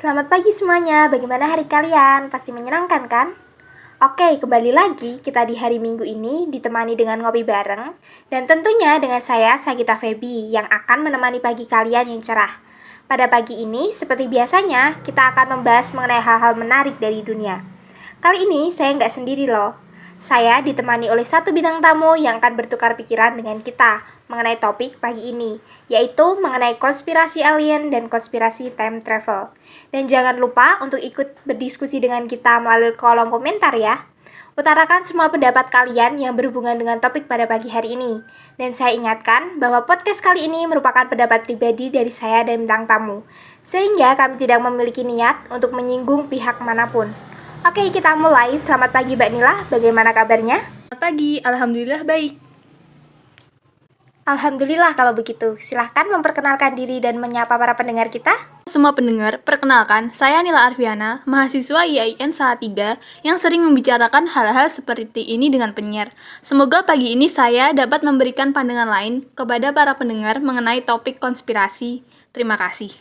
Selamat pagi semuanya, bagaimana hari kalian? Pasti menyenangkan kan? Oke, kembali lagi kita di hari Minggu ini ditemani dengan ngopi bareng dan tentunya dengan saya, Sagita Feby, yang akan menemani pagi kalian yang cerah. Pada pagi ini, seperti biasanya, kita akan membahas mengenai hal-hal menarik dari dunia. Kali ini saya nggak sendiri loh. Saya ditemani oleh satu bintang tamu yang akan bertukar pikiran dengan kita mengenai topik pagi ini, yaitu mengenai konspirasi alien dan konspirasi time travel. Dan jangan lupa untuk ikut berdiskusi dengan kita melalui kolom komentar ya. Utarakan semua pendapat kalian yang berhubungan dengan topik pada pagi hari ini. Dan saya ingatkan bahwa podcast kali ini merupakan pendapat pribadi dari saya dan bintang tamu, sehingga kami tidak memiliki niat untuk menyinggung pihak manapun. Oke, kita mulai. Selamat pagi Mbak Nila, bagaimana kabarnya? Selamat pagi, alhamdulillah baik. Alhamdulillah kalau begitu. Silahkan memperkenalkan diri dan menyapa para pendengar kita. Semua pendengar, perkenalkan, saya Nila Arfiana, mahasiswa IAIN Salatiga yang sering membicarakan hal-hal seperti ini dengan penyiar. Semoga pagi ini saya dapat memberikan pandangan lain kepada para pendengar mengenai topik konspirasi. Terima kasih.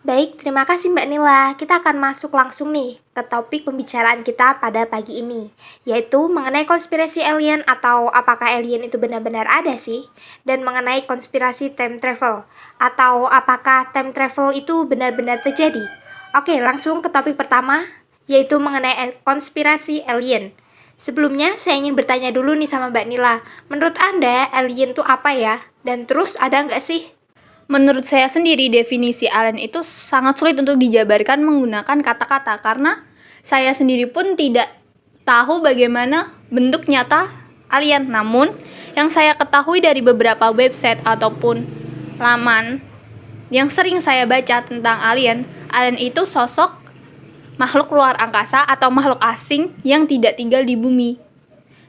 Baik, terima kasih Mbak Nila. Kita akan masuk langsung nih ke topik pembicaraan kita pada pagi ini, yaitu mengenai konspirasi alien atau apakah alien itu benar-benar ada sih, dan mengenai konspirasi time travel atau apakah time travel itu benar-benar terjadi. Oke, langsung ke topik pertama, yaitu mengenai konspirasi alien. Sebelumnya, saya ingin bertanya dulu nih sama Mbak Nila, menurut Anda alien itu apa ya? Dan terus ada nggak sih? Menurut saya sendiri, definisi alien itu sangat sulit untuk dijabarkan menggunakan kata-kata karena saya sendiri pun tidak tahu bagaimana bentuk nyata alien. Namun, yang saya ketahui dari beberapa website ataupun laman yang sering saya baca tentang alien itu sosok makhluk luar angkasa atau makhluk asing yang tidak tinggal di bumi.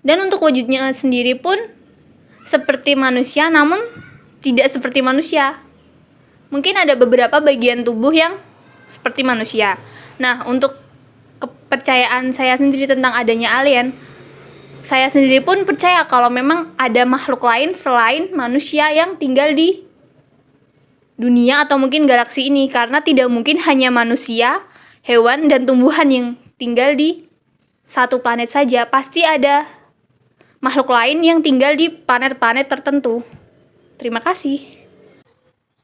Dan untuk wujudnya sendiri pun seperti manusia namun tidak seperti manusia. Mungkin ada beberapa bagian tubuh yang seperti manusia. Nah, untuk kepercayaan saya sendiri tentang adanya alien, saya sendiri pun percaya kalau memang ada makhluk lain selain manusia yang tinggal di dunia atau mungkin galaksi ini, karena tidak mungkin hanya manusia, hewan, dan tumbuhan yang tinggal di satu planet saja. Pasti ada makhluk lain yang tinggal di planet-planet tertentu. Terima kasih.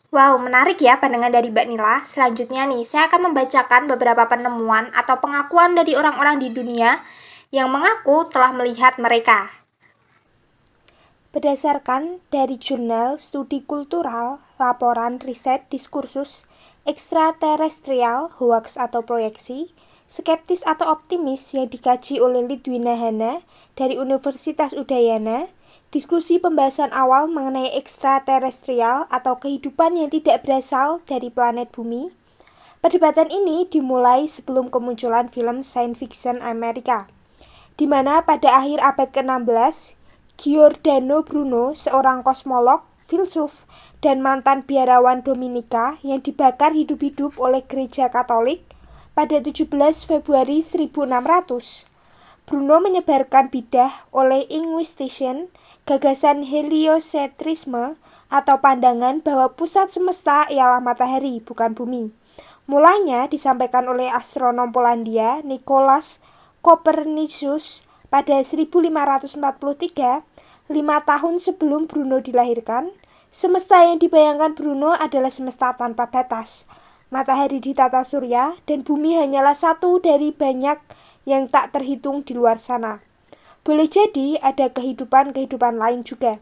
Wow, menarik ya pandangan dari Mbak Nila. Selanjutnya nih, saya akan membacakan beberapa penemuan atau pengakuan dari orang-orang di dunia yang mengaku telah melihat mereka. Berdasarkan dari jurnal studi kultural, laporan riset diskursus ekstraterestrial, hoax atau proyeksi, skeptis atau optimis yang dikaji oleh Lidwina Hana dari Universitas Udayana, diskusi pembahasan awal mengenai ekstraterestrial atau kehidupan yang tidak berasal dari planet bumi. Perdebatan ini dimulai sebelum kemunculan film science fiction Amerika, di mana pada akhir abad ke-16, Giordano Bruno, seorang kosmolog, filsuf, dan mantan biarawan Dominika yang dibakar hidup-hidup oleh Gereja Katolik pada 17 Februari 1600. Bruno menyebarkan bidah oleh Inquisition, gagasan heliocentrisme atau pandangan bahwa pusat semesta ialah matahari, bukan bumi. Mulanya disampaikan oleh astronom Polandia Nicolaus Copernicus pada 1543, 5 tahun sebelum Bruno dilahirkan. Semesta yang dibayangkan Bruno adalah semesta tanpa batas. Matahari di tata surya dan bumi hanyalah satu dari banyak yang tak terhitung di luar sana. Boleh jadi ada kehidupan-kehidupan lain juga.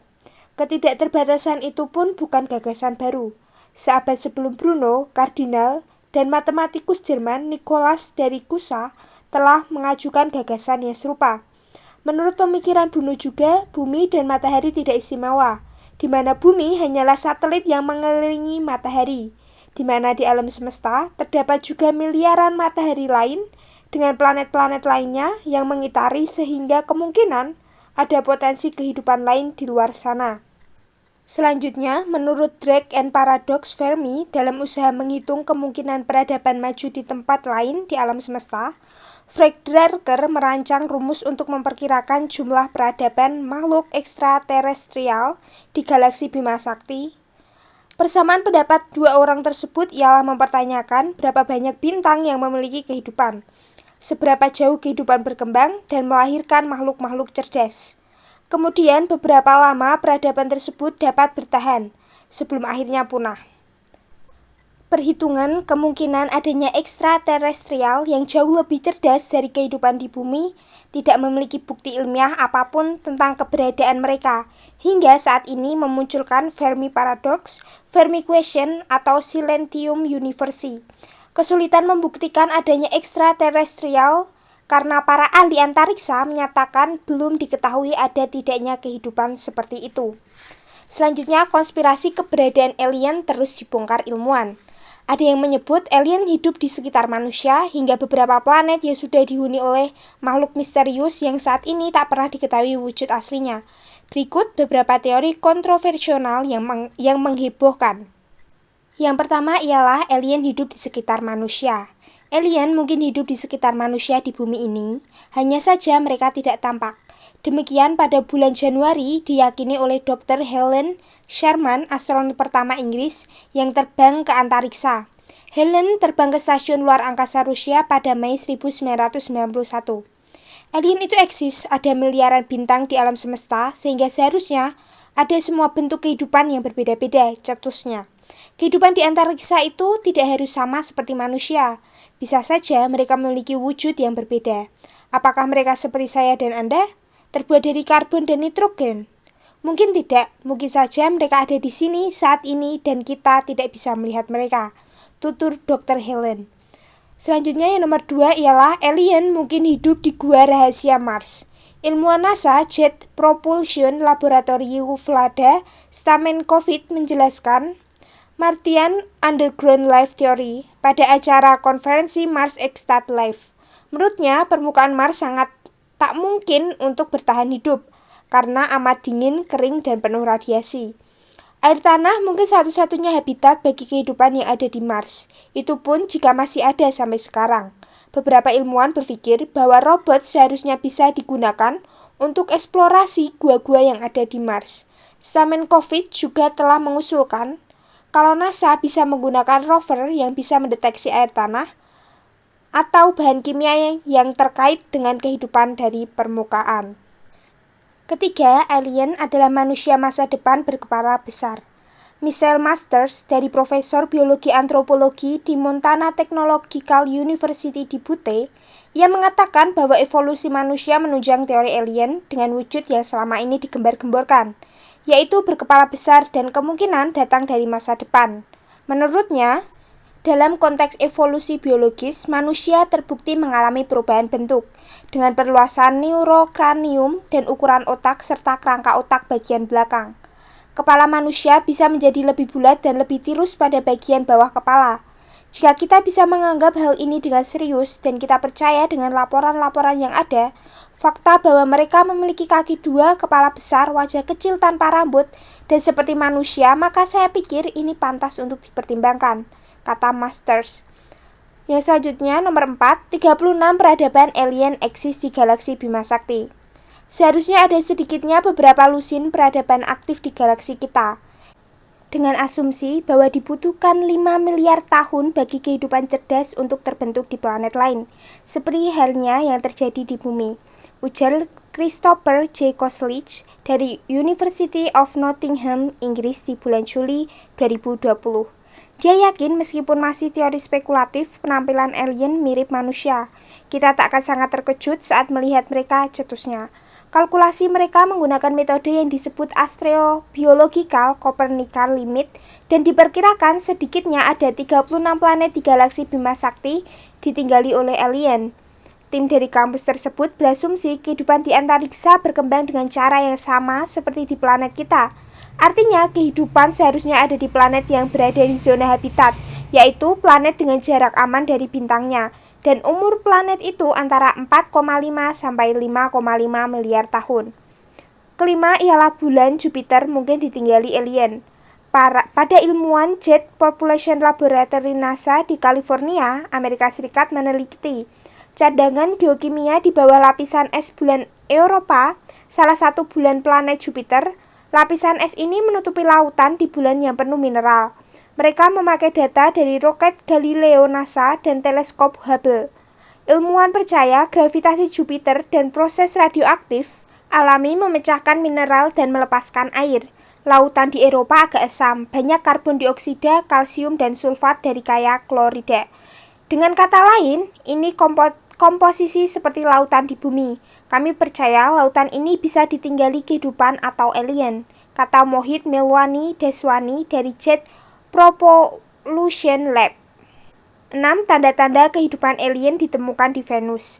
Ketidakterbatasan itu pun bukan gagasan baru. Seabad sebelum Bruno, kardinal dan matematikus Jerman Nikolaus dari Kusa telah mengajukan gagasan yang serupa. Menurut pemikiran Bruno juga, bumi dan matahari tidak istimewa, di mana bumi hanyalah satelit yang mengelilingi matahari, di mana di alam semesta terdapat juga miliaran matahari lain dengan planet-planet lainnya yang mengitari, sehingga kemungkinan ada potensi kehidupan lain di luar sana. Selanjutnya, menurut Drake and Paradox Fermi, dalam usaha menghitung kemungkinan peradaban maju di tempat lain di alam semesta, Frank Drake merancang rumus untuk memperkirakan jumlah peradaban makhluk ekstraterestrial di galaksi Bima Sakti. Persamaan pendapat dua orang tersebut ialah mempertanyakan berapa banyak bintang yang memiliki kehidupan, seberapa jauh kehidupan berkembang dan melahirkan makhluk-makhluk cerdas. Kemudian beberapa lama peradaban tersebut dapat bertahan sebelum akhirnya punah. Perhitungan kemungkinan adanya ekstraterestrial yang jauh lebih cerdas dari kehidupan di bumi tidak memiliki bukti ilmiah apapun tentang keberadaan mereka, hingga saat ini memunculkan Fermi Paradox, Fermi Question, atau Silentium Universe. Kesulitan membuktikan adanya ekstraterestrial karena para ahli antariksa menyatakan belum diketahui ada tidaknya kehidupan seperti itu. Selanjutnya, konspirasi keberadaan alien terus dibongkar ilmuwan. Ada yang menyebut alien hidup di sekitar manusia hingga beberapa planet yang sudah dihuni oleh makhluk misterius yang saat ini tak pernah diketahui wujud aslinya. Berikut beberapa teori kontroversial yang menghebohkan. Yang pertama ialah alien hidup di sekitar manusia. Alien mungkin hidup di sekitar manusia di bumi ini, hanya saja mereka tidak tampak. Demikian pada bulan Januari diyakini oleh Dr. Helen Sharman, astronom pertama Inggris yang terbang ke antariksa. Helen terbang ke stasiun luar angkasa Rusia pada Mei 1991. Alien itu eksis, ada miliaran bintang di alam semesta, sehingga seharusnya ada semua bentuk kehidupan yang berbeda-beda, cetusnya. Kehidupan di antariksa itu tidak harus sama seperti manusia. Bisa saja mereka memiliki wujud yang berbeda. Apakah mereka seperti saya dan Anda? Terbuat dari karbon dan nitrogen? Mungkin tidak, mungkin saja mereka ada di sini saat ini dan kita tidak bisa melihat mereka, tutur Dr. Helen. Selanjutnya yang nomor 2 ialah alien mungkin hidup di gua rahasia Mars. Ilmuwan NASA Jet Propulsion Laboratory Vlada Stamenkovich menjelaskan Martian Underground Life Theory pada acara konferensi Mars Extant Life. Menurutnya, permukaan Mars sangat tak mungkin untuk bertahan hidup karena amat dingin, kering, dan penuh radiasi. Air tanah mungkin satu-satunya habitat bagi kehidupan yang ada di Mars. Itu pun jika masih ada sampai sekarang. Beberapa ilmuwan berpikir bahwa robot seharusnya bisa digunakan untuk eksplorasi gua-gua yang ada di Mars. Stamenkovich juga telah mengusulkan kalau NASA bisa menggunakan rover yang bisa mendeteksi air tanah atau bahan kimia yang terkait dengan kehidupan dari permukaan. Ketiga, alien adalah manusia masa depan berkepala besar. Michael Masters dari Profesor Biologi Antropologi di Montana Technological University di Butte, ia mengatakan bahwa evolusi manusia menunjang teori alien dengan wujud yang selama ini digembar-gemborkan, yaitu berkepala besar dan kemungkinan datang dari masa depan. Menurutnya, dalam konteks evolusi biologis, manusia terbukti mengalami perubahan bentuk dengan perluasan neurokranium dan ukuran otak serta kerangka otak bagian belakang. Kepala manusia bisa menjadi lebih bulat dan lebih tirus pada bagian bawah kepala. Jika kita bisa menganggap hal ini dengan serius dan kita percaya dengan laporan-laporan yang ada, fakta bahwa mereka memiliki kaki dua, kepala besar, wajah kecil tanpa rambut, dan seperti manusia, maka saya pikir ini pantas untuk dipertimbangkan, kata Masters. Yang selanjutnya, nomor 4, 36 peradaban alien eksis di galaksi Bima Sakti. Seharusnya ada sedikitnya beberapa lusin peradaban aktif di galaksi kita, dengan asumsi bahwa dibutuhkan 5 miliar tahun bagi kehidupan cerdas untuk terbentuk di planet lain, seperti halnya yang terjadi di bumi, ujar Christopher J. Koslitz dari University of Nottingham, Inggris di bulan Juli 2020. Dia yakin meskipun masih teori spekulatif, penampilan alien mirip manusia. Kita tak akan sangat terkejut saat melihat mereka, cetusnya. Kalkulasi mereka menggunakan metode yang disebut astrobiological Copernican limit dan diperkirakan sedikitnya ada 36 planet di galaksi Bima Sakti ditinggali oleh alien. Tim dari kampus tersebut berasumsi kehidupan di antariksa berkembang dengan cara yang sama seperti di planet kita. Artinya, kehidupan seharusnya ada di planet yang berada di zona habitat, yaitu planet dengan jarak aman dari bintangnya, dan umur planet itu antara 4,5 sampai 5,5 miliar tahun. Kelima ialah bulan Jupiter mungkin ditinggali alien. Pada ilmuwan Jet Propulsion Laboratory NASA di California, Amerika Serikat meneliti cadangan geokimia di bawah lapisan es bulan Europa, salah satu bulan planet Jupiter. Lapisan es ini menutupi lautan di bulan yang penuh mineral. Mereka memakai data dari roket Galileo NASA dan teleskop Hubble. Ilmuwan percaya gravitasi Jupiter dan proses radioaktif alami memecahkan mineral dan melepaskan air. Lautan di Eropa agak asam, banyak karbon dioksida, kalsium, dan sulfat dari kaya klorida. Dengan kata lain, ini komposisi seperti lautan di bumi. Kami percaya lautan ini bisa ditinggali kehidupan atau alien, kata Mohit Melwani Deswani dari Jet Propulsion Lab. 6. Tanda-tanda kehidupan alien ditemukan di Venus.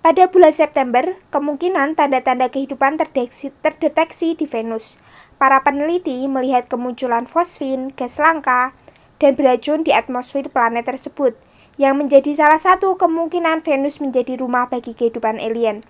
Pada bulan September, kemungkinan tanda-tanda kehidupan terdeteksi di Venus. Para peneliti melihat kemunculan fosfin, gas langka, dan beracun di atmosfer planet tersebut, yang menjadi salah satu kemungkinan Venus menjadi rumah bagi kehidupan alien.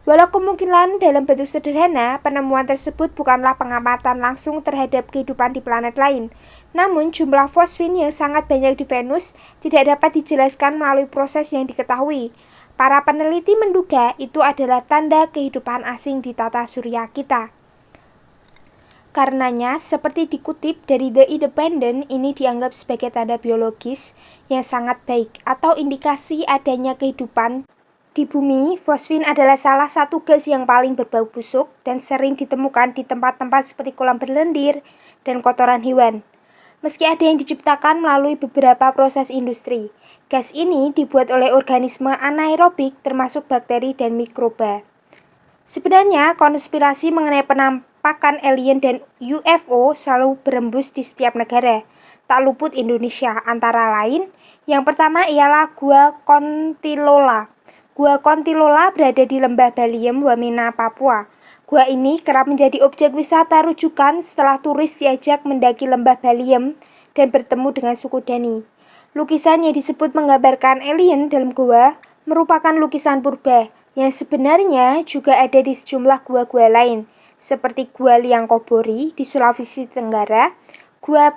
Walau kemungkinan dalam bentuk sederhana, penemuan tersebut bukanlah pengamatan langsung terhadap kehidupan di planet lain. Namun, jumlah fosfin yang sangat banyak di Venus tidak dapat dijelaskan melalui proses yang diketahui. Para peneliti menduga itu adalah tanda kehidupan asing di tata surya kita. Karenanya, seperti dikutip dari The Independent, ini dianggap sebagai tanda biologis yang sangat baik atau indikasi adanya kehidupan di bumi. Fosfin adalah salah satu gas yang paling berbau busuk dan sering ditemukan di tempat-tempat seperti kolam berlendir dan kotoran hewan. Meski ada yang diciptakan melalui beberapa proses industri, gas ini dibuat oleh organisme anaerobik termasuk bakteri dan mikroba. Sebenarnya, konspirasi mengenai penampakan alien dan UFO selalu berembus di setiap negara, tak luput Indonesia. Antara lain, yang pertama ialah Gua Kontilola. Gua Kontilola berada di Lembah Baliem, Wamena, Papua. Gua ini kerap menjadi objek wisata rujukan setelah turis diajak mendaki Lembah Baliem dan bertemu dengan suku Dani. Lukisan yang disebut menggambarkan alien dalam gua merupakan lukisan purba yang sebenarnya juga ada di sejumlah gua-gua lain, seperti Gua Liangkobori di Sulawesi Tenggara, Gua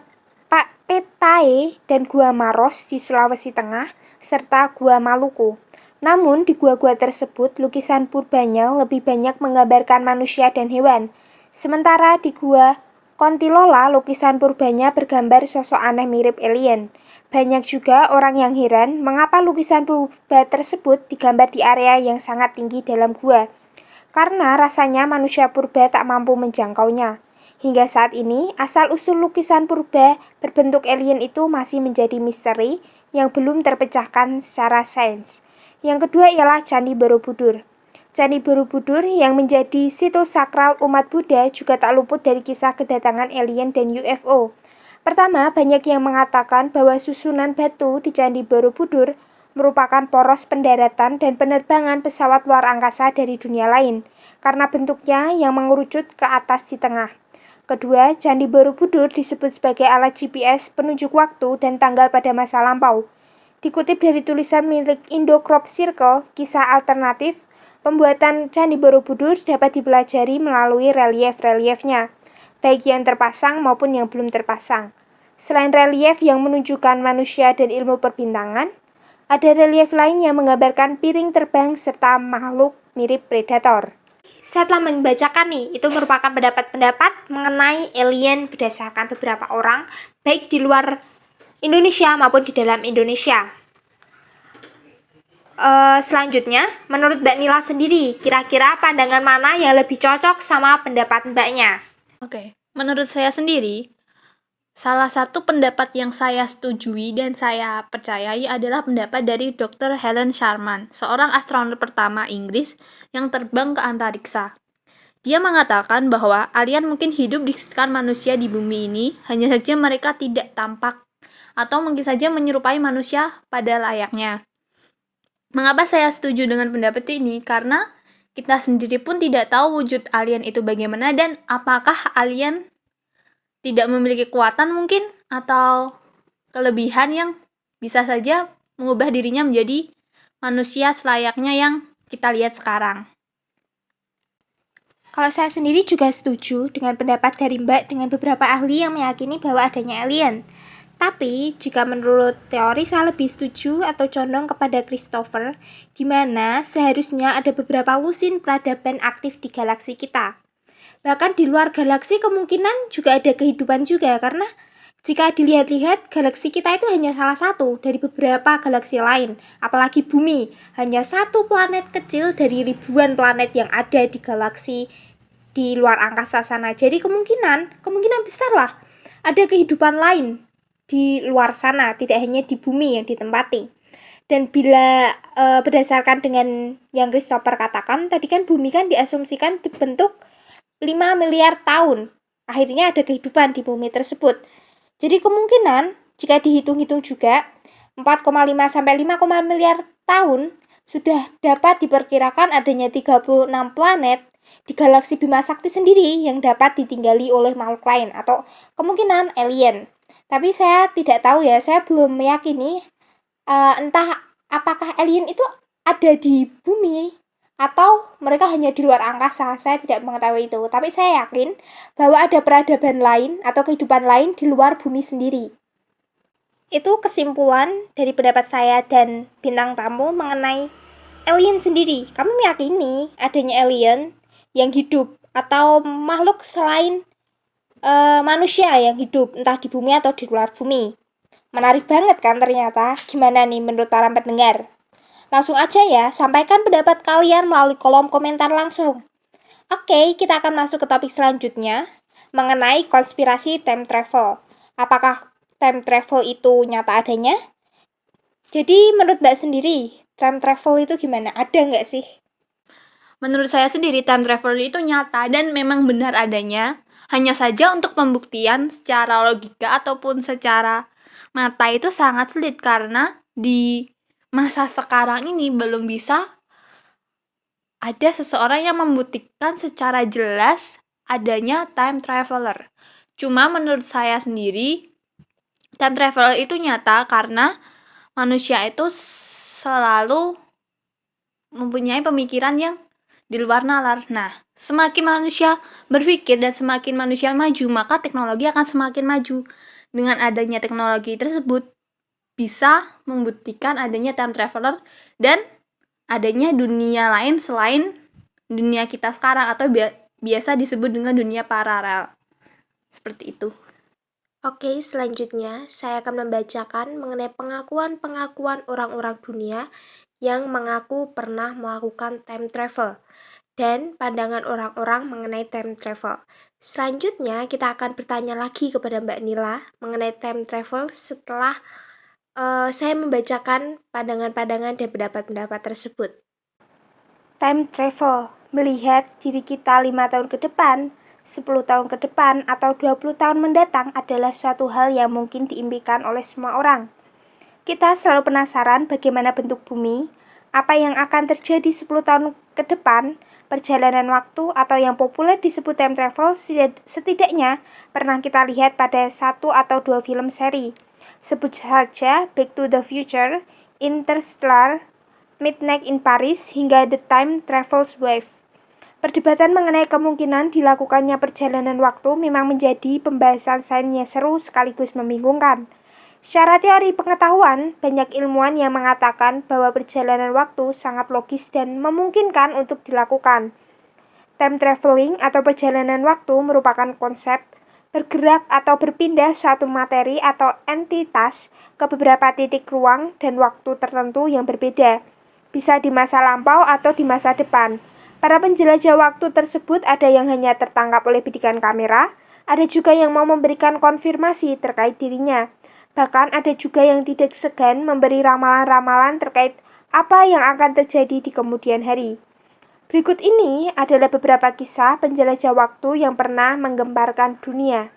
Pak Petae dan Gua Maros di Sulawesi Tengah, serta Gua Maluku. Namun, di gua-gua tersebut, lukisan purbanya lebih banyak menggambarkan manusia dan hewan. Sementara di Gua Kontilola, lukisan purbanya bergambar sosok aneh mirip alien. Banyak juga orang yang heran mengapa lukisan purba tersebut digambar di area yang sangat tinggi dalam gua. Karena rasanya manusia purba tak mampu menjangkaunya. Hingga saat ini, asal-usul lukisan purba berbentuk alien itu masih menjadi misteri yang belum terpecahkan secara sains. Yang kedua ialah Candi Borobudur. Candi Borobudur yang menjadi situs sakral umat Buddha juga tak luput dari kisah kedatangan alien dan UFO. Pertama, banyak yang mengatakan bahwa susunan batu di Candi Borobudur merupakan poros pendaratan dan penerbangan pesawat luar angkasa dari dunia lain, karena bentuknya yang mengerucut ke atas di tengah. Kedua, Candi Borobudur disebut sebagai alat GPS penunjuk waktu dan tanggal pada masa lampau. Dikutip dari tulisan milik Indo Crop Circle, kisah alternatif pembuatan Candi Borobudur dapat dipelajari melalui relief-reliefnya, baik yang terpasang maupun yang belum terpasang. Selain relief yang menunjukkan manusia dan ilmu perbintangan, ada relief lain yang menggambarkan piring terbang serta makhluk mirip predator. Saya telah membacakan itu merupakan pendapat-pendapat mengenai alien berdasarkan beberapa orang, baik di luar Indonesia maupun di dalam Indonesia. Selanjutnya, menurut Mbak Nila sendiri, kira-kira pandangan mana yang lebih cocok sama pendapat Mbaknya? Oke, menurut saya sendiri, salah satu pendapat yang saya setujui dan saya percayai adalah pendapat dari Dr. Helen Sharman, seorang astronot pertama Inggris yang terbang ke antariksa. Dia mengatakan bahwa alien mungkin hidup di sekitar manusia di bumi ini, hanya saja mereka tidak tampak atau mungkin saja menyerupai manusia pada layaknya. Mengapa saya setuju dengan pendapat ini? Karena kita sendiri pun tidak tahu wujud alien itu bagaimana dan apakah alien tidak memiliki kekuatan mungkin atau kelebihan yang bisa saja mengubah dirinya menjadi manusia selayaknya yang kita lihat sekarang. Kalau saya sendiri juga setuju dengan pendapat dari Mbak dengan beberapa ahli yang meyakini bahwa adanya alien. Tapi, jika menurut teori saya lebih setuju atau condong kepada Christopher, di mana seharusnya ada beberapa lusin peradaban aktif di galaksi kita. Bahkan di luar galaksi kemungkinan juga ada kehidupan juga, karena jika dilihat-lihat, galaksi kita itu hanya salah satu dari beberapa galaksi lain. Apalagi bumi, hanya satu planet kecil dari ribuan planet yang ada di galaksi di luar angkasa sana. Jadi kemungkinan besar lah ada kehidupan lain di luar sana, tidak hanya di bumi yang ditempati. Dan bila berdasarkan dengan yang Christopher katakan, tadi kan bumi kan diasumsikan dibentuk 5 miliar tahun. Akhirnya ada kehidupan di bumi tersebut. Jadi kemungkinan jika dihitung-hitung juga 4,5 sampai 5, miliar tahun sudah dapat diperkirakan adanya 36 planet di galaksi Bima Sakti sendiri yang dapat ditinggali oleh makhluk lain atau kemungkinan alien. Tapi saya tidak tahu ya, saya belum meyakini entah apakah alien itu ada di bumi atau mereka hanya di luar angkasa. Saya tidak mengetahui itu, tapi saya yakin bahwa ada peradaban lain atau kehidupan lain di luar bumi sendiri. Itu kesimpulan dari pendapat saya dan bintang tamu mengenai alien sendiri. Kamu meyakini adanya alien yang hidup atau makhluk selain manusia yang hidup entah di bumi atau di luar bumi? Menarik banget kan ternyata. Gimana nih menurut para pendengar? Langsung aja ya, sampaikan pendapat kalian melalui kolom komentar langsung. Oke, kita akan masuk ke topik selanjutnya mengenai konspirasi time travel. Apakah time travel itu nyata adanya? Jadi menurut Mbak sendiri, time travel itu gimana? Ada nggak sih? Menurut saya sendiri, time travel itu nyata dan memang benar adanya. Hanya saja untuk pembuktian secara logika ataupun secara mata itu sangat sulit karena di masa sekarang ini belum bisa ada seseorang yang membuktikan secara jelas adanya time traveler. Cuma menurut saya sendiri, time traveler itu nyata karena manusia itu selalu mempunyai pemikiran yang di luar nalar. Nah, semakin manusia berpikir dan semakin manusia maju, maka teknologi akan semakin maju. Dengan adanya teknologi tersebut, bisa membuktikan adanya time traveler dan adanya dunia lain selain dunia kita sekarang atau biasa disebut dengan dunia paralel. Seperti itu. Oke, selanjutnya saya akan membacakan mengenai pengakuan-pengakuan orang-orang dunia yang mengaku pernah melakukan time travel dan pandangan orang-orang mengenai time travel. Selanjutnya kita akan bertanya lagi kepada Mbak Nila mengenai time travel setelah saya membacakan pandangan-pandangan dan pendapat-pendapat tersebut. Time travel, melihat diri kita 5 tahun ke depan, 10 tahun ke depan, atau 20 tahun mendatang adalah suatu hal yang mungkin diimpikan oleh semua orang. Kita selalu penasaran bagaimana bentuk bumi, apa yang akan terjadi 10 tahun ke depan, perjalanan waktu, atau yang populer disebut time travel setidaknya pernah kita lihat pada 1 atau 2 film seri. Sebut saja Back to the Future, Interstellar, Midnight in Paris, hingga The Time Traveler's Wife. Perdebatan mengenai kemungkinan dilakukannya perjalanan waktu memang menjadi pembahasan sains yang seru sekaligus membingungkan. Secara teori pengetahuan, banyak ilmuwan yang mengatakan bahwa perjalanan waktu sangat logis dan memungkinkan untuk dilakukan. Time traveling atau perjalanan waktu merupakan konsep bergerak atau berpindah suatu materi atau entitas ke beberapa titik ruang dan waktu tertentu yang berbeda, bisa di masa lampau atau di masa depan. Para penjelajah waktu tersebut ada yang hanya tertangkap oleh bidikan kamera, ada juga yang mau memberikan konfirmasi terkait dirinya. Bahkan ada juga yang tidak segan memberi ramalan-ramalan terkait apa yang akan terjadi di kemudian hari. Berikut ini adalah beberapa kisah penjelajah waktu yang pernah menggemparkan dunia.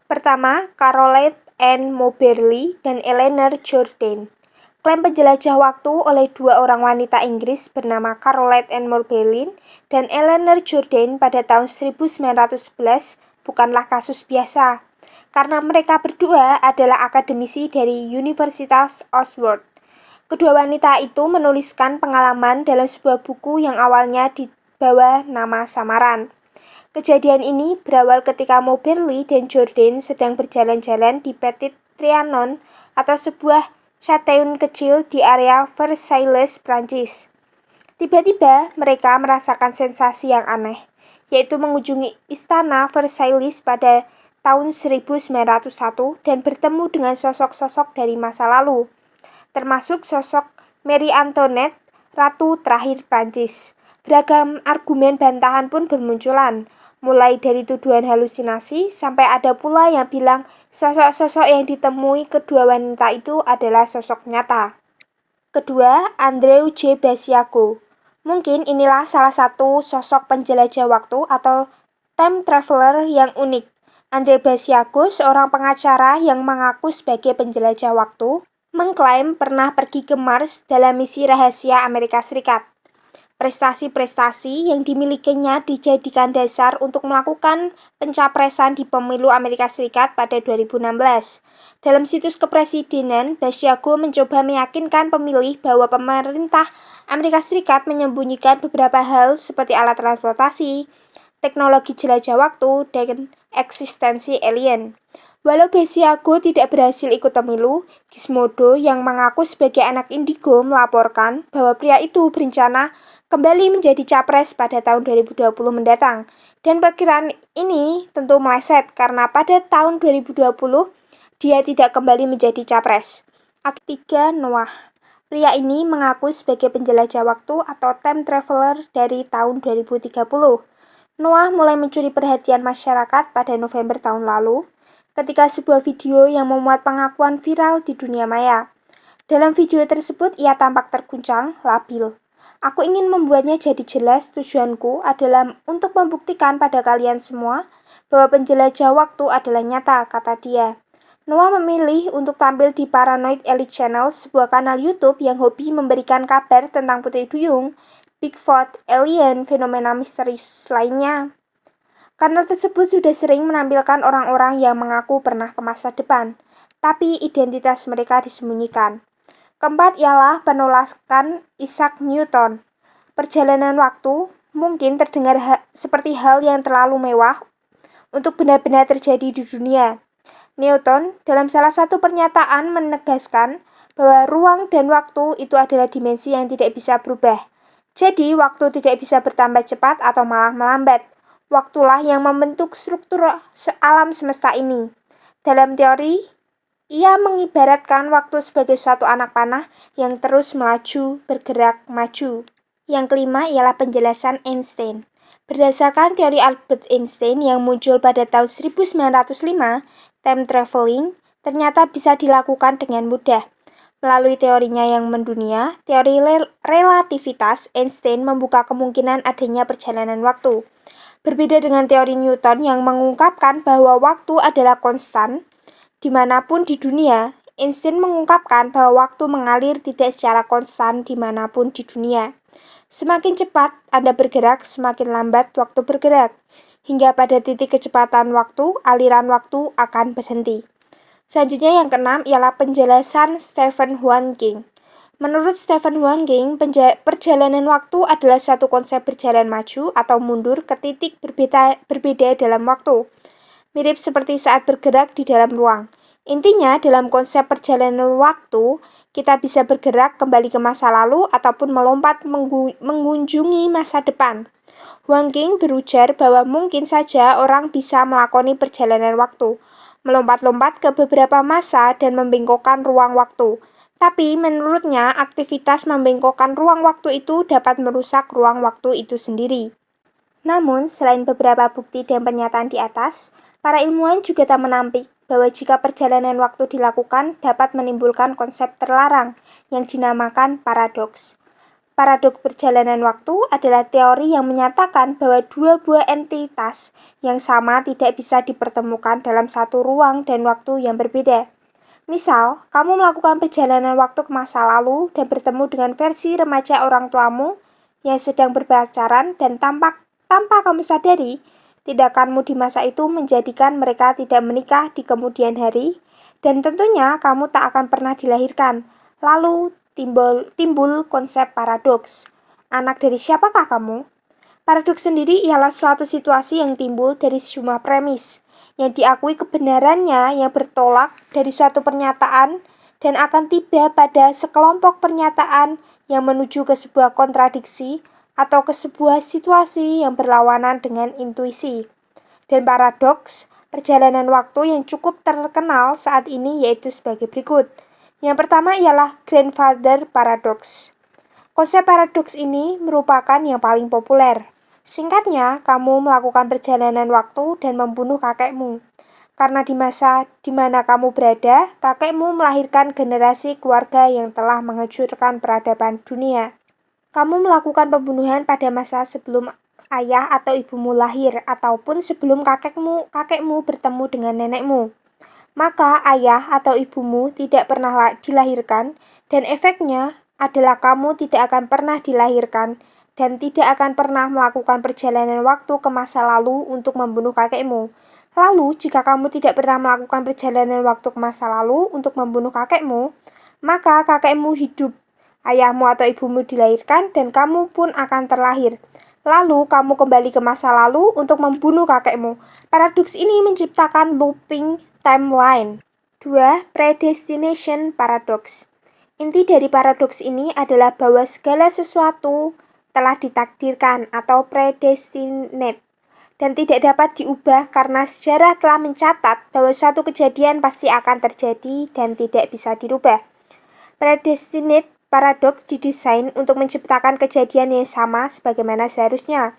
Pertama, Caroline Ann Moberly dan Eleanor Jordan. Klaim penjelajah waktu oleh dua orang wanita Inggris bernama Caroline Ann Moberly dan Eleanor Jordan pada tahun 1911 bukanlah kasus biasa, karena mereka berdua adalah akademisi dari Universitas Oxford. Kedua wanita itu menuliskan pengalaman dalam sebuah buku yang awalnya dibawa nama samaran. Kejadian ini berawal ketika Moberly dan Jordan sedang berjalan-jalan di Petit Trianon atau sebuah château kecil di area Versailles, Prancis. Tiba-tiba mereka merasakan sensasi yang aneh, yaitu mengunjungi Istana Versailles pada tahun 1901 dan bertemu dengan sosok-sosok dari masa lalu, termasuk sosok Marie Antoinette, Ratu terakhir Prancis. Beragam argumen bantahan pun bermunculan, mulai dari tuduhan halusinasi sampai ada pula yang bilang sosok-sosok yang ditemui kedua wanita itu adalah sosok nyata. Kedua, Andreu J. Basiago. Mungkin inilah salah satu sosok penjelajah waktu atau time traveler yang unik. Andreu Basiago, seorang pengacara yang mengaku sebagai penjelajah waktu, mengklaim pernah pergi ke Mars dalam misi rahasia Amerika Serikat. Prestasi-prestasi yang dimilikinya dijadikan dasar untuk melakukan pencapresan di pemilu Amerika Serikat pada 2016. Dalam situs kepresidenan, Basiago mencoba meyakinkan pemilih bahwa pemerintah Amerika Serikat menyembunyikan beberapa hal seperti alat transportasi, teknologi jelajah waktu, dan eksistensi alien. Walau Basiago tidak berhasil ikut pemilu, Gizmodo yang mengaku sebagai anak indigo melaporkan bahwa pria itu berencana kembali menjadi capres pada tahun 2020 mendatang. Dan perkiraan ini tentu meleset karena pada tahun 2020 dia tidak kembali menjadi capres. Ketiga, Noah. Pria ini mengaku sebagai penjelajah waktu atau time traveler dari tahun 2030. Noah mulai mencuri perhatian masyarakat pada November tahun lalu ketika sebuah video yang memuat pengakuan viral di dunia maya. Dalam video tersebut ia tampak terguncang, labil. Aku ingin membuatnya jadi jelas tujuanku adalah untuk membuktikan pada kalian semua bahwa penjelajah waktu adalah nyata, kata dia. Noah memilih untuk tampil di Paranoid Elite Channel, sebuah kanal YouTube yang hobi memberikan kabar tentang putri duyung, Bigfoot, alien, fenomena misterius lainnya. Kanal tersebut sudah sering menampilkan orang-orang yang mengaku pernah ke masa depan, tapi identitas mereka disembunyikan. Keempat ialah penolakan Isaac Newton. Perjalanan waktu mungkin terdengar seperti hal yang terlalu mewah untuk benar-benar terjadi di dunia. Newton dalam salah satu pernyataan menegaskan bahwa ruang dan waktu itu adalah dimensi yang tidak bisa berubah. Jadi, waktu tidak bisa bertambah cepat atau malah melambat. Waktulah yang membentuk struktur alam semesta ini. Dalam teori, ia mengibaratkan waktu sebagai suatu anak panah yang terus melaju, bergerak, maju. Yang kelima ialah penjelasan Einstein. Berdasarkan teori Albert Einstein yang muncul pada tahun 1905, time traveling ternyata bisa dilakukan dengan mudah. Melalui teorinya yang mendunia, teori relativitas, Einstein membuka kemungkinan adanya perjalanan waktu. Berbeda dengan teori Newton yang mengungkapkan bahwa waktu adalah konstan, dimanapun di dunia, Einstein mengungkapkan bahwa waktu mengalir tidak secara konstan dimanapun di dunia. Semakin cepat Anda bergerak, semakin lambat waktu bergerak. Hingga pada titik kecepatan waktu, aliran waktu akan berhenti. Selanjutnya yang keenam ialah penjelasan Stephen Hawking. Menurut Stephen Hawking, perjalanan waktu adalah suatu konsep berjalan maju atau mundur ke titik berbeda dalam waktu. Mirip seperti saat bergerak di dalam ruang. Intinya, dalam konsep perjalanan waktu, kita bisa bergerak kembali ke masa lalu ataupun melompat mengunjungi masa depan. Hawking berujar bahwa mungkin saja orang bisa melakoni perjalanan waktu, melompat-lompat ke beberapa masa dan membengkokkan ruang waktu. Tapi menurutnya, aktivitas membengkokkan ruang waktu itu dapat merusak ruang waktu itu sendiri. Namun, selain beberapa bukti dan pernyataan di atas, para ilmuwan juga tak menampik bahwa jika perjalanan waktu dilakukan dapat menimbulkan konsep terlarang yang dinamakan paradoks. Paradoks perjalanan waktu adalah teori yang menyatakan bahwa dua buah entitas yang sama tidak bisa dipertemukan dalam satu ruang dan waktu yang berbeda. Misal, kamu melakukan perjalanan waktu ke masa lalu dan bertemu dengan versi remaja orang tuamu yang sedang berpacaran dan tanpa kamu sadari, tindakanmu di masa itu menjadikan mereka tidak menikah di kemudian hari dan tentunya kamu tak akan pernah dilahirkan. Lalu timbul konsep paradoks. Anak dari siapakah kamu? Paradoks sendiri ialah suatu situasi yang timbul dari sejumlah premis yang diakui kebenarannya yang bertolak dari suatu pernyataan dan akan tiba pada sekelompok pernyataan yang menuju ke sebuah kontradiksi atau ke sebuah situasi yang berlawanan dengan intuisi. Dan paradoks perjalanan waktu yang cukup terkenal saat ini yaitu sebagai berikut. Yang pertama ialah grandfather paradox. Konsep paradoks ini merupakan yang paling populer. Singkatnya, kamu melakukan perjalanan waktu dan membunuh kakekmu. Karena di masa di mana kamu berada, kakekmu melahirkan generasi keluarga yang telah menghancurkan peradaban dunia. Kamu melakukan pembunuhan pada masa sebelum ayah atau ibumu lahir, ataupun sebelum kakekmu bertemu dengan nenekmu. Maka ayah atau ibumu tidak pernah dilahirkan, dan efeknya adalah kamu tidak akan pernah dilahirkan dan tidak akan pernah melakukan perjalanan waktu ke masa lalu untuk membunuh kakekmu. Lalu, jika kamu tidak pernah melakukan perjalanan waktu ke masa lalu untuk membunuh kakekmu, maka kakekmu hidup, ayahmu atau ibumu dilahirkan, dan kamu pun akan terlahir. Lalu, kamu kembali ke masa lalu untuk membunuh kakekmu. Paradoks ini menciptakan looping timeline. 2. Predestination paradox. Inti dari paradoks ini adalah bahwa segala sesuatu telah ditakdirkan atau predestinate dan tidak dapat diubah karena sejarah telah mencatat bahwa suatu kejadian pasti akan terjadi dan tidak bisa dirubah. Predestinate paradox didesain untuk menciptakan kejadian yang sama sebagaimana seharusnya.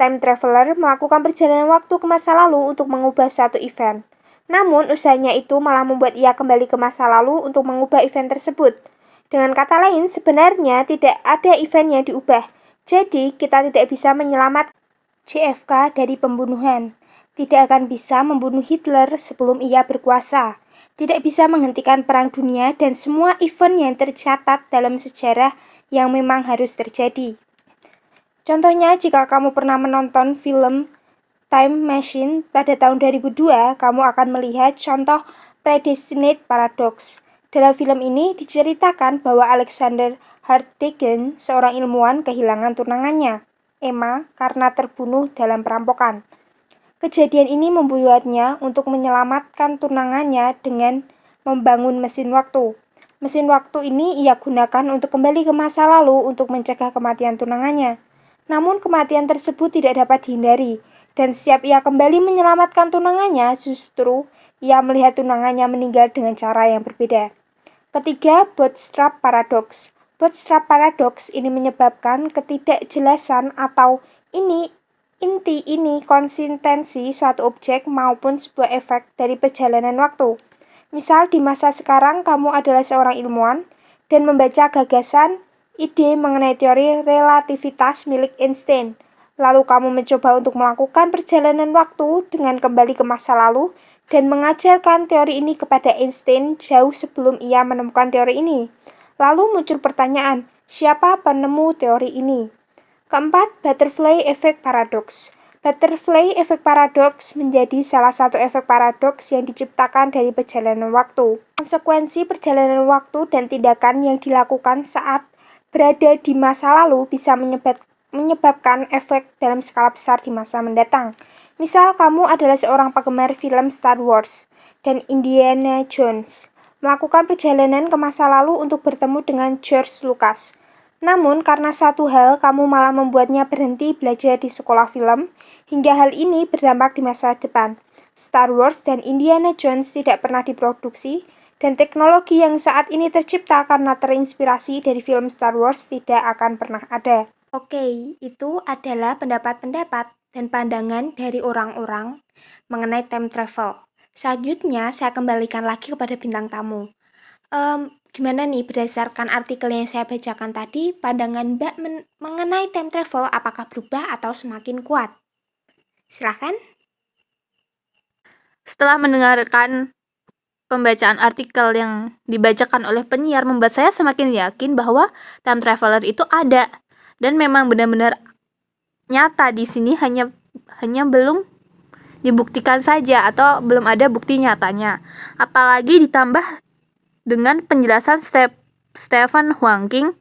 Time traveler melakukan perjalanan waktu ke masa lalu untuk mengubah suatu event. Namun, usahanya itu malah membuat ia kembali ke masa lalu untuk mengubah event tersebut. Dengan kata lain, sebenarnya tidak ada event yang diubah. Jadi, kita tidak bisa menyelamatkan JFK dari pembunuhan. Tidak akan bisa membunuh Hitler sebelum ia berkuasa. Tidak bisa menghentikan perang dunia dan semua event yang tercatat dalam sejarah yang memang harus terjadi. Contohnya, jika kamu pernah menonton film Time Machine pada tahun 2002, kamu akan melihat contoh predestinate paradox. Dalam film ini diceritakan bahwa Alexander Hartigan, seorang ilmuwan, kehilangan tunangannya, Emma, karena terbunuh dalam perampokan. Kejadian ini membuatnya untuk menyelamatkan tunangannya dengan membangun mesin waktu. Mesin waktu ini ia gunakan untuk kembali ke masa lalu untuk mencegah kematian tunangannya. Namun kematian tersebut tidak dapat dihindari, dan setiap ia kembali menyelamatkan tunangannya, justru ia melihat tunangannya meninggal dengan cara yang berbeda. Ketiga, bootstrap paradox. Bootstrap paradox ini menyebabkan ketidakjelasan atau inti konsistensi suatu objek maupun sebuah efek dari perjalanan waktu. Misal, di masa sekarang kamu adalah seorang ilmuwan dan membaca gagasan ide mengenai teori relativitas milik Einstein. Lalu kamu mencoba untuk melakukan perjalanan waktu dengan kembali ke masa lalu dan mengajarkan teori ini kepada Einstein jauh sebelum ia menemukan teori ini. Lalu muncul pertanyaan, siapa penemu teori ini? Keempat, butterfly effect paradox. Butterfly effect paradox menjadi salah satu efek paradoks yang diciptakan dari perjalanan waktu. Konsekuensi perjalanan waktu dan tindakan yang dilakukan saat berada di masa lalu bisa menyebabkan efek dalam skala besar di masa mendatang. Misal, kamu adalah seorang penggemar film Star Wars dan Indiana Jones, melakukan perjalanan ke masa lalu untuk bertemu dengan George Lucas. Namun, karena suatu hal, kamu malah membuatnya berhenti belajar di sekolah film, hingga hal ini berdampak di masa depan. Star Wars dan Indiana Jones tidak pernah diproduksi, dan teknologi yang saat ini tercipta karena terinspirasi dari film Star Wars tidak akan pernah ada. Oke, itu adalah pendapat-pendapat dan pandangan dari orang-orang mengenai time travel. Selanjutnya, saya kembalikan lagi kepada bintang tamu. Gimana nih berdasarkan artikel yang saya bacakan tadi, pandangan Mbak mengenai time travel apakah berubah atau semakin kuat? Silahkan. Setelah mendengarkan pembacaan artikel yang dibacakan oleh penyiar membuat saya semakin yakin bahwa time traveler itu ada dan memang benar-benar nyata di sini, hanya belum dibuktikan saja atau belum ada bukti nyatanya. Apalagi ditambah dengan penjelasan Stephen Hawking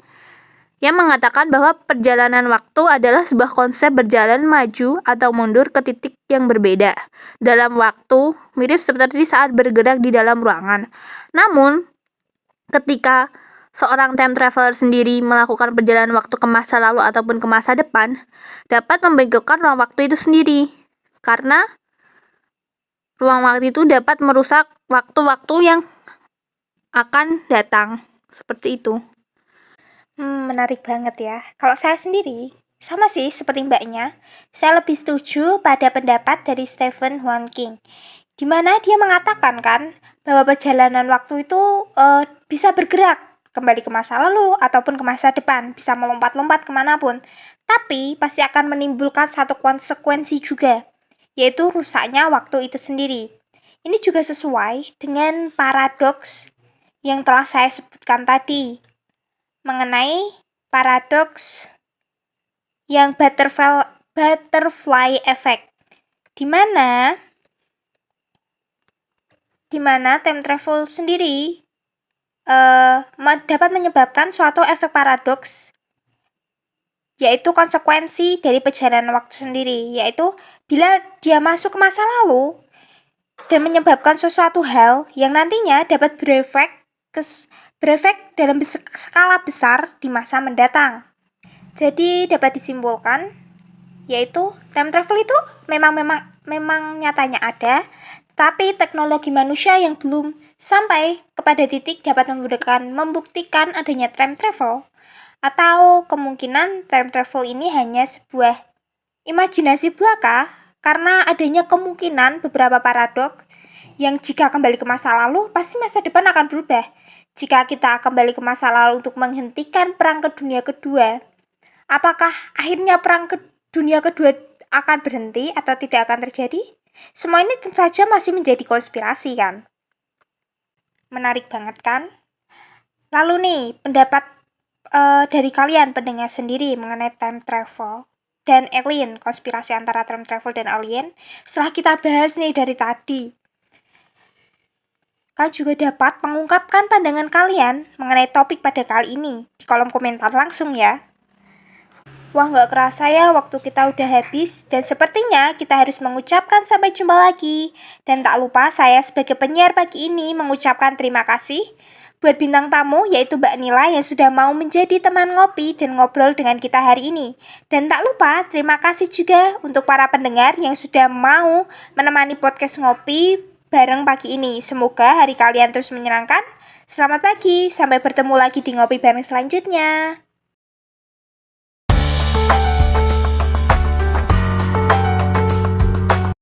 yang mengatakan bahwa perjalanan waktu adalah sebuah konsep berjalan maju atau mundur ke titik yang berbeda dalam waktu, mirip seperti saat bergerak di dalam ruangan. Namun, ketika seorang time traveler sendiri melakukan perjalanan waktu ke masa lalu ataupun ke masa depan, dapat membengkakkan ruang waktu itu sendiri. Karena ruang waktu itu dapat merusak waktu-waktu yang akan datang. Seperti itu. Menarik banget ya. Kalau saya sendiri, sama sih seperti mbaknya, saya lebih setuju pada pendapat dari Stephen Hawking, di mana dia mengatakan kan, bahwa perjalanan waktu itu bisa bergerak kembali ke masa lalu ataupun ke masa depan, bisa melompat-lompat kemanapun, tapi pasti akan menimbulkan satu konsekuensi juga, yaitu rusaknya waktu itu sendiri. Ini juga sesuai dengan paradoks yang telah saya sebutkan tadi, mengenai paradoks yang butterfly effect, di mana time travel sendiri dapat menyebabkan suatu efek paradoks, yaitu konsekuensi dari perjalanan waktu sendiri, yaitu bila dia masuk ke masa lalu dan menyebabkan sesuatu hal yang nantinya dapat berefek dalam skala besar di masa mendatang. Jadi dapat disimpulkan, yaitu time travel itu memang nyatanya ada, tapi teknologi manusia yang belum sampai kepada titik dapat membuktikan adanya time travel, atau kemungkinan time travel ini hanya sebuah imajinasi belaka karena adanya kemungkinan beberapa paradoks yang jika kembali ke masa lalu, pasti masa depan akan berubah. Jika kita kembali ke masa lalu untuk menghentikan perang dunia kedua, apakah akhirnya perang dunia kedua akan berhenti atau tidak akan terjadi? Semua ini tentu saja masih menjadi konspirasi kan? Menarik banget kan? Lalu nih, pendapat dari kalian pendengar sendiri mengenai time travel dan alien, konspirasi antara time travel dan alien, setelah kita bahas nih dari tadi. Kalian juga dapat mengungkapkan pandangan kalian mengenai topik pada kali ini di kolom komentar langsung ya. Wah, nggak kerasa ya waktu kita udah habis, dan sepertinya kita harus mengucapkan sampai jumpa lagi. Dan tak lupa saya sebagai penyiar pagi ini mengucapkan terima kasih buat bintang tamu yaitu Mbak Nila yang sudah mau menjadi teman ngopi dan ngobrol dengan kita hari ini. Dan tak lupa terima kasih juga untuk para pendengar yang sudah mau menemani podcast ngopi bareng pagi ini. Semoga hari kalian terus menyenangkan. Selamat pagi, sampai bertemu lagi di ngopi bareng selanjutnya.